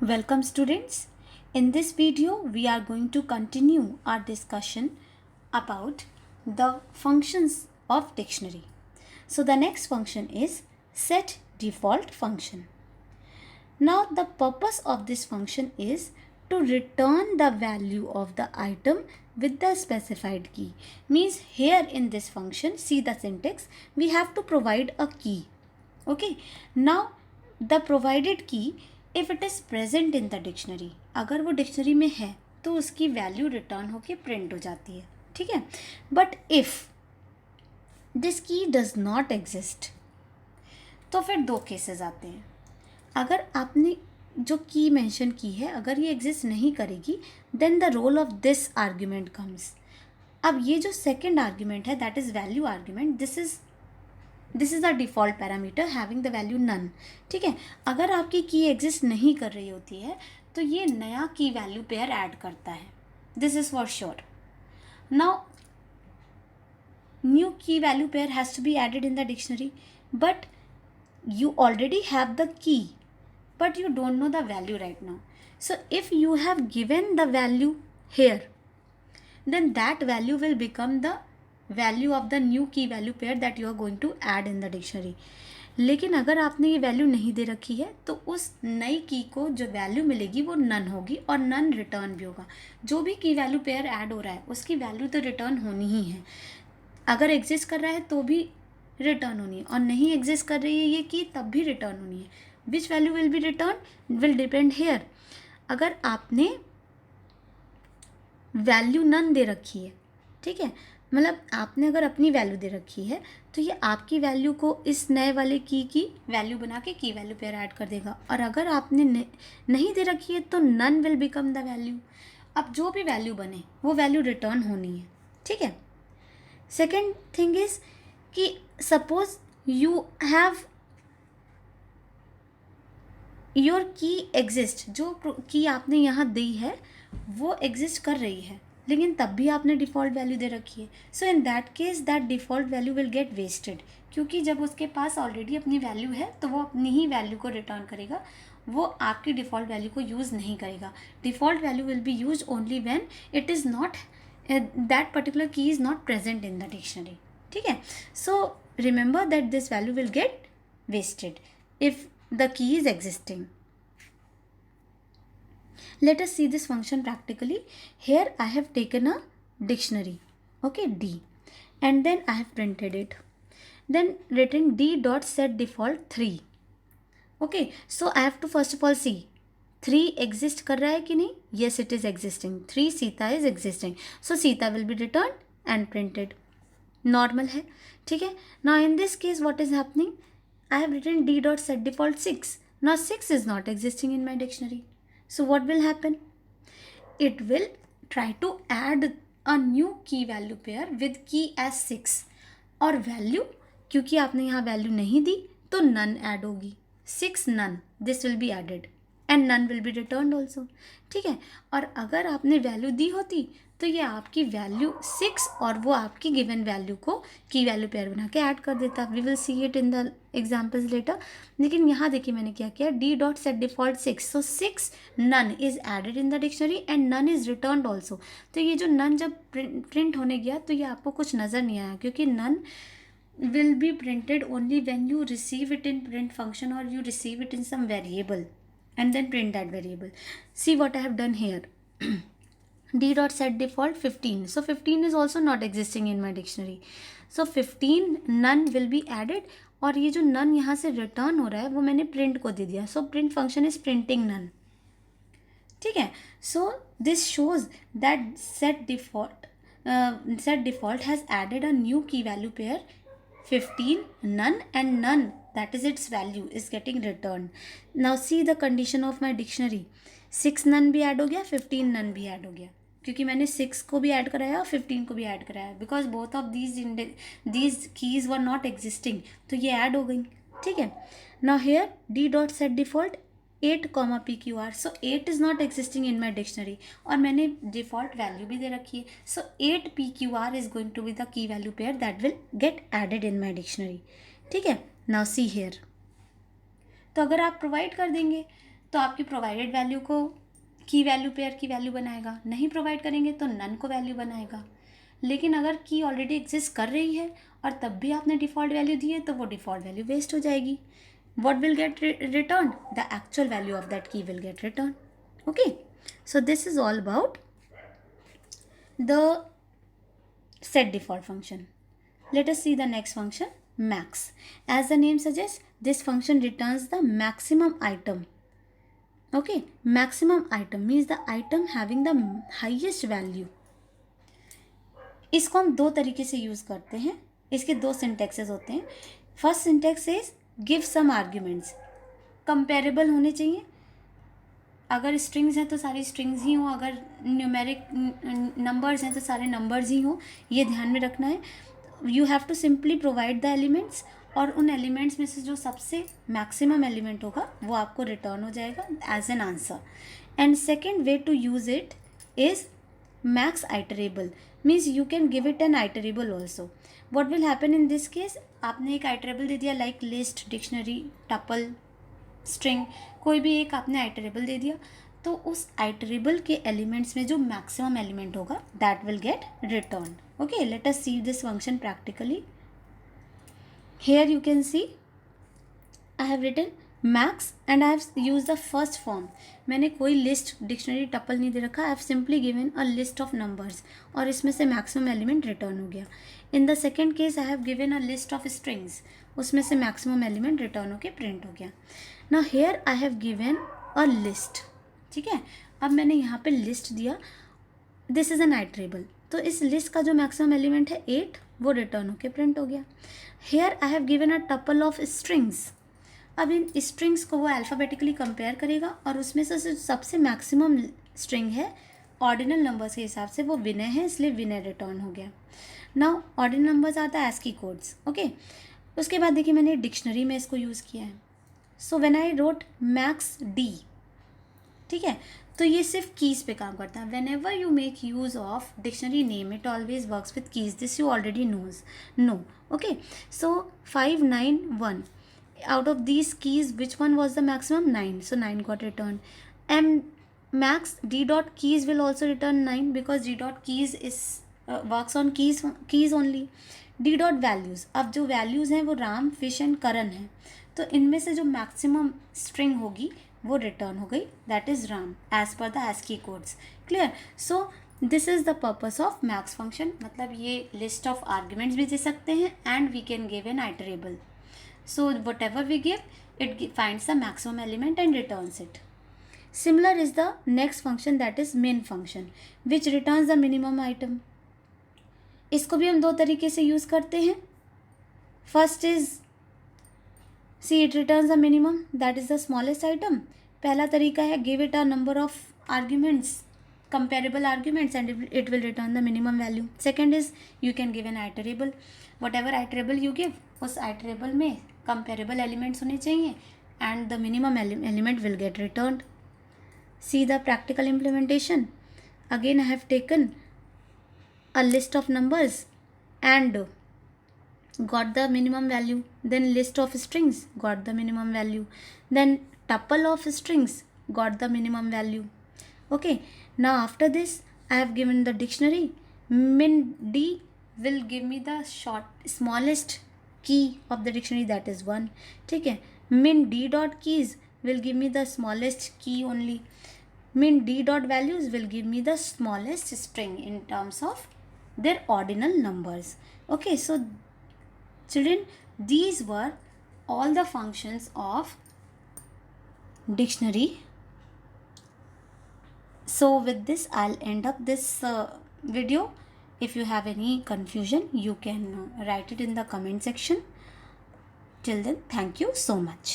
Welcome students. In this video we are going to continue our discussion about the functions of dictionary. So the next function is set default function. Now the purpose of this function is to return the value of the item with the specified key. Means here in this function, see the syntax, we have to provide a key. Okay. Now the provided key, if it is present in the dictionary, अगर वो dictionary में है तो उसकी value return होके print हो जाती है. ठीक है. बट इफ दिस की डज नॉट एग्जिस्ट तो फिर दो केसेस आते हैं. अगर आपने जो की मेंशन की है अगर ये एग्जिस्ट नहीं करेगी then the role of this argument comes. अब ये जो सेकेंड आर्ग्यूमेंट है that is value argument, this is the default parameter having the value none. ठीक है. अगर आपकी की एग्जिस्ट नहीं कर रही होती है तो ये नया की वैल्यू पेयर ऐड करता है. This is for sure. Now new key value pair has to be added in the dictionary but you already have the key but you don't know the value right now. So if you have given the value here then that value will become the value of the new key value pair that you are going to add in the dictionary. लेकिन अगर आपने ये value नहीं दे रखी है तो उस नई की को जो वैल्यू मिलेगी वो नन होगी और नन रिटर्न भी होगा. जो भी की वैल्यू पेयर ऐड हो रहा है उसकी वैल्यू तो रिटर्न होनी ही है. अगर एग्जिस्ट कर रहा है तो भी रिटर्न होनी है और नहीं एग्जिस्ट कर रही है ये की तब भी रिटर्न होनी है. Which value will be return will depend here. अगर आपने वैल्यू नन दे रखी है, ठीक है, मतलब आपने अगर अपनी वैल्यू दे रखी है तो ये आपकी वैल्यू को इस नए वाले की वैल्यू बना के की वैल्यू पेयर ऐड कर देगा. और अगर आपने नहीं दे रखी है तो none will become the value. अब जो भी वैल्यू बने वो वैल्यू रिटर्न होनी है. ठीक है. सेकेंड थिंग इज कि सपोज यू हैव योर की एग्जिस्ट, जो की आपने यहाँ दी है वो एग्जिस्ट कर रही है लेकिन तब भी आपने डिफ़ॉल्ट वैल्यू दे रखी है. So in that case that default value will get wasted क्योंकि जब उसके पास ऑलरेडी अपनी वैल्यू है तो वो अपनी ही वैल्यू को रिटर्न करेगा, वो आपकी डिफ़ॉल्ट वैल्यू को यूज़ नहीं करेगा. Default value will be use only when it is not that particular key is not present in the dictionary. ठीक है. सो remember that this value will get wasted if the key is existing. Let us see this function practically. Here I have taken a dictionary, okay, D, and then I have printed it, then written d dot set default 3. Okay, so I have to first of all see 3 exist कर रहा है कि नहीं. Yes, it is existing. 3 Sita is existing, so Sita will be returned and printed. Normal है. ठीक है. Now in this case what is happening, I have written D dot set default 6. Now 6 is not existing in my dictionary. So what will happen, it will try to add a new key value pair with key as 6 और value, क्योंकि आपने यहाँ value नहीं दी तो none add होगी. 6 none, this will be added and none will be return also. ठीक है. और अगर आपने वैल्यू दी होती तो ये आपकी वैल्यू 6 और वो आपकी गिवन वैल्यू को की वैल्यू पेयर बना के ऐड कर देता. We will see it in the examples later. लेकिन यहाँ देखिए मैंने क्या किया, D dot set default 6. So 6 none is added in the dictionary and none is return also. तो ये जो नन जब प्रिंट होने गया तो ये आपको कुछ नज़र नहीं आया क्योंकि none will be printed only when you receive it in print function or you receive it in some variable and then print that variable. See what I have done here. D dot set default 15. So 15 is also not existing in my dictionary. So 15 none will be added और ये जो none यहाँ से return हो रहा है वो मैंने print को दे दिया. So print function is printing none. ठीक है. So this shows that set default has added a new key value pair 15 none and none, that is its value, is getting returned. Now see the condition of my dictionary. 6 none भी add हो गया, 15 none भी add हो गया क्योंकि मैंने 6 को भी ऐड कराया और 15 को भी ऐड कराया because both of these keys were not existing, तो ये ऐड हो गई. ठीक है. Now here D dot set default 8 comma P Q R. So 8 is not existing in my dictionary और मैंने डिफॉल्ट वैल्यू भी दे रखी है. So 8 P Q R is going to be the key value pair that will get added in my dictionary. ठीक है. Now see here, तो अगर आप प्रोवाइड कर देंगे तो आपकी प्रोवाइडेड वैल्यू को की वैल्यू पेयर की वैल्यू बनाएगा, नहीं प्रोवाइड करेंगे तो नन को वैल्यू बनाएगा। लेकिन अगर की ऑलरेडी एग्जिस्ट कर रही है और तब भी आपने डिफ़ॉल्ट वैल्यू दी है तो वो डिफ़ॉल्ट वैल्यू वेस्ट हो जाएगी. What will get returned? The actual value of that key will get returned. Okay, so this is all about the set default function. Let us see the next function, max. As the name suggests, this function returns the maximum item. Okay, maximum item means the item having the highest value. इसको हम दो तरीके से use करते हैं. इसके दो syntaxes होते हैं. First syntax is give some arguments. Comparable होने चाहिए. अगर स्ट्रिंग्स हैं तो सारी स्ट्रिंग्स ही हों, अगर न्यूमेरिक नंबर्स हैं तो सारे नंबर्स ही हों. ये ध्यान में रखना है. You have to simply provide the elements और उन एलिमेंट्स में से जो सबसे मैक्सिमम एलिमेंट होगा वो आपको रिटर्न हो जाएगा as an answer. And second way to use it is max iterable, means you can give it an iterable also. What will happen in this case? आपने एक iterable दे दिया like list, dictionary, tuple, string, कोई भी एक आपने iterable दे दिया, तो उस iterable के elements में जो maximum element होगा that will get returned. Okay, let us see this function practically. Here you can see I have written max and I have used the first form. मैंने कोई list, dictionary, tuple नहीं दे रखा. I have simply given a list of numbers और इसमें से maximum element return हो गया. In the second case I have given a list of strings, उसमें से मैक्सिमम एलिमेंट रिटर्न होकर प्रिंट हो गया. Now here I have given a list. ठीक है, अब मैंने यहाँ पे लिस्ट दिया. दिस इज़ एन आइटरेबल, तो इस लिस्ट का जो मैक्सिमम एलिमेंट है 8 वो रिटर्न होकर प्रिंट हो गया. Here I have given a tuple of strings. अब इन स्ट्रिंग्स को वो अल्फ़ाबेटिकली कंपेयर करेगा और उसमें से सबसे मैक्सिमम स्ट्रिंग है ऑर्डिनल नंबर्स के हिसाब से वो विनय है, इसलिए विनय रिटर्न हो गया. नाउ ऑर्डिनल नंबर्स आता है ASCII कोड्स. ओके, उसके बाद देखिए मैंने डिक्शनरी में इसको यूज़ किया है. So when I wrote max D, ठीक है, तो ये सिर्फ कीज़ पे काम करता है. When ever you make use of dictionary name it always works with keys. This you already know. Okay, so 591. Out of these keys, which one was the maximum? 9. So 9 got returned. And max d dot keys will also return 9 because d dot keys is works on keys only. d dot values, अब जो values हैं वो Ram, fish and करण हैं, तो इनमें से जो maximum string होगी वो रिटर्न हो गई, that is Ram as per the ASCII codes. Clear? So this is the purpose of max function. मतलब ये लिस्ट ऑफ आर्ग्यूमेंट्स भी दे सकते हैं and we can give an iterable. So whatever we give, it finds the maximum element and returns it. Similar is the next function, that is min function, which returns the minimum item. इसको भी हम दो तरीके से use करते हैं. First is, see, it returns the minimum, that is the smallest item. पहला तरीका है give it a number of arguments, comparable arguments, and it will return the minimum value. Second is you can give an iterable. Whatever iterable you give, उस iterable में comparable elements होने चाहिए and the minimum element will get returned. See the practical implementation. Again I have taken a list of numbers and got the minimum value. Then list of strings, got the minimum value. Then tuple of strings, got the minimum value. Okay, now after this I have given the dictionary. Min d will give me the smallest key of the dictionary, that is 1. ठीक है, min d dot keys will give me the smallest key only. Min d dot values will give me the smallest string in terms of their ordinal numbers. Okay, so children, these were all the functions of dictionary. So with this I'll end up this video. If you have any confusion, you can write it in the comment section. Till then, thank you so much.